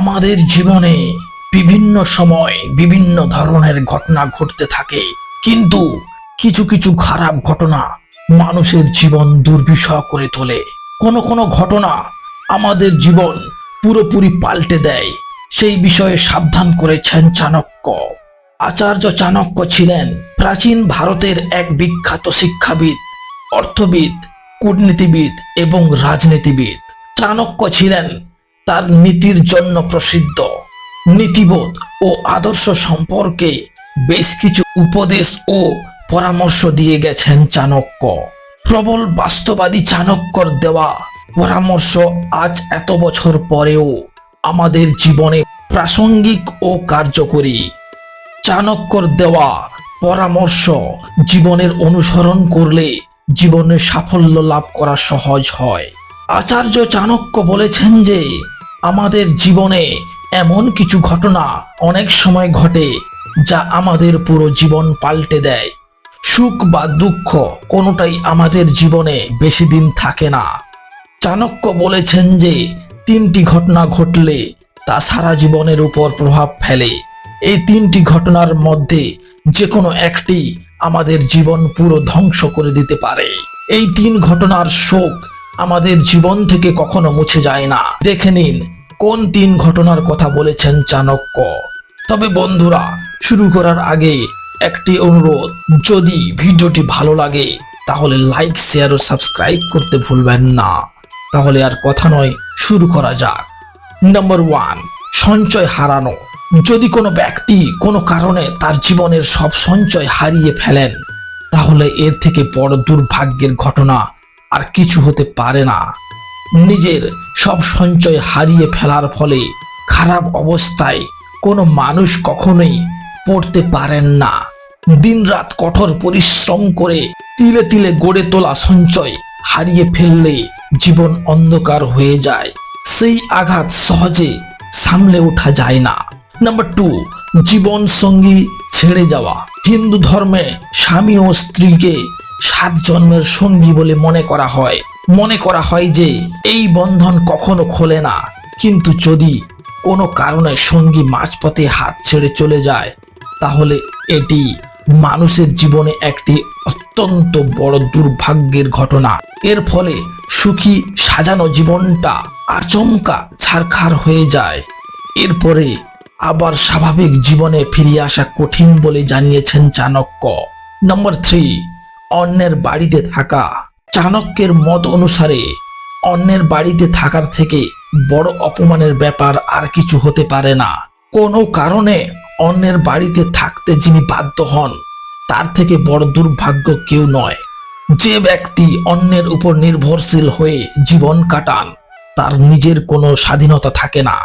আমাদের জীবনে বিভিন্ন সময় বিভিন্ন ধরনের ঘটনা ঘটতে থাকে, কিন্তু কিছু কিছু খারাপ ঘটনা মানুষের জীবন দুর্বিষহ করে তোলে। কোনো কোনো ঘটনা আমাদের জীবন পুরোপুরি পাল্টে দেয়। সেই বিষয়ে সাবধান করেছেন চাণক্য। আচার্য চাণক্য ছিলেন প্রাচীন ভারতের এক বিখ্যাত শিক্ষাবিদ, অর্থবিদ, কূটনীতিবিদ এবং রাজনীতিবিদ। চাণক্য ছিলেন তার নীতির জন্য প্রসিদ্ধ। নীতিবোধ ও আদর্শ সম্পর্কে বেশ কিছু উপদেশ ও পরামর্শ দিয়ে গেছেন চাণক্য। প্রবল বাস্তববাদী চাণক্যর দেওয়া পরামর্শ আজ এত বছর পরেও আমাদের জীবনে প্রাসঙ্গিক ও কার্যকরী। চাণক্যর দেওয়া পরামর্শ জীবনের অনুসরণ করলে জীবনে সাফল্য লাভ করা সহজ হয়। আচার্য চাণক্য বলেছেন যে আমাদের জীবনে এমন কিছু ঘটনা অনেক সময় ঘটে যা আমাদের পুরো জীবন পাল্টে দেয়। সুখ বা দুঃখ কোনোটাই আমাদের জীবনে বেশি দিন থাকে না। চাণক্য বলেছেন যে 3টি ঘটনা ঘটলে তা সারা জীবনের উপর প্রভাব ফেলে। এই 3টি ঘটনার মধ্যে যে কোনো একটি আমাদের জীবন পুরো ধ্বংস করে দিতে পারে। এই 3 ঘটনার শোক আমাদের জীবন থেকে কখনো মুছে যায় না। দেখে নিন কোন 3 ঘটনার কথা বলেছেন চাণক্য। তবে বন্ধুরা, শুরু করার আগে একটি অনুরোধ, যদি ভিডিওটি ভালো লাগে তাহলে লাইক, শেয়ার ও সাবস্ক্রাইব করতে ভুলবেন না। তাহলে আর কথা নয়, শুরু করা যাক। নাম্বার 1, সঞ্চয় হারানো। যদি কোনো ব্যক্তি কোনো কারণে তার জীবনের সব সঞ্চয় হারিয়ে ফেলেন, তাহলে এর থেকে বড় দুর্ভাগ্যের ঘটনা আর কিছু হতে পারে না। নিজের সব সঞ্চয় হারিয়ে ফেলার ফলে খারাপ অবস্থায় কোনো মানুষ কখনোই পড়তে পারেন না। দিনরাত কঠোর পরিশ্রম করে তিলে তিলে গড়ে তোলা সঞ্চয় হারিয়ে ফেললে জীবন অন্ধকার হয়ে যায়। সেই আঘাত সহজে সামলে ওঠা যায় না। নাম্বার 2, জীবন সঙ্গী ছেড়ে যাওয়া। হিন্দু ধর্মে স্বামী ও স্ত্রীকে 7 জন্মের সঙ্গী বলে মনে করা হয় যে এই বন্ধন কখনো খোলে না। কিন্তু যদি কোনো কারণে সঙ্গী মাঝপথে হাত ছেড়ে চলে যায়, তাহলে এটি মানুষের জীবনে একটি অত্যন্ত বড় দুর্ভাগ্যের ঘটনা। এর ফলে সুখী সাজানো জীবনটা আচমকা ছারখার হয়ে যায়। এরপরে আবার স্বাভাবিক জীবনে ফিরে আসা কঠিন বলে জানিয়েছেন চাণক্য। নাম্বার 3, অন্যের বাড়িতে থাকা। চাণক্যের মত অনুসারে অন্যের বাড়িতে থাকার থেকে বড় অপমানের ব্যাপার আর কিছু হতে পারে না। কোনো কারণে অন্যের বাড়িতে থাকতে যিনি বাধ্য হন, তার থেকে বড় দুর্ভাগ্য কেউ নয়। যে ব্যক্তি অন্যের উপর নির্ভরশীল হয়ে জীবন কাটান, তার নিজের কোনো স্বাধীনতা থাকে না।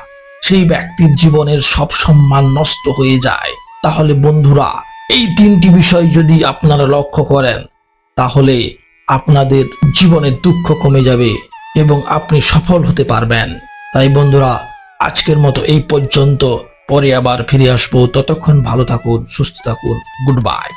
সেই ব্যক্তির জীবনের সব সম্মান নষ্ট হয়ে যায়। তাহলে বন্ধুরা, এই 3টি বিষয় যদি আপনারা লক্ষ্য করেন, তাহলে আপনাদের জীবনের দুঃখ কমে যাবে এবং আপনি সফল হতে পারবেন। তাই বন্ধুরা, আজকের মতো এই পর্যন্ত। পরে আবার ফিরে আসবো। ততক্ষণ ভালো থাকুন, সুস্থ থাকুন। Good bye.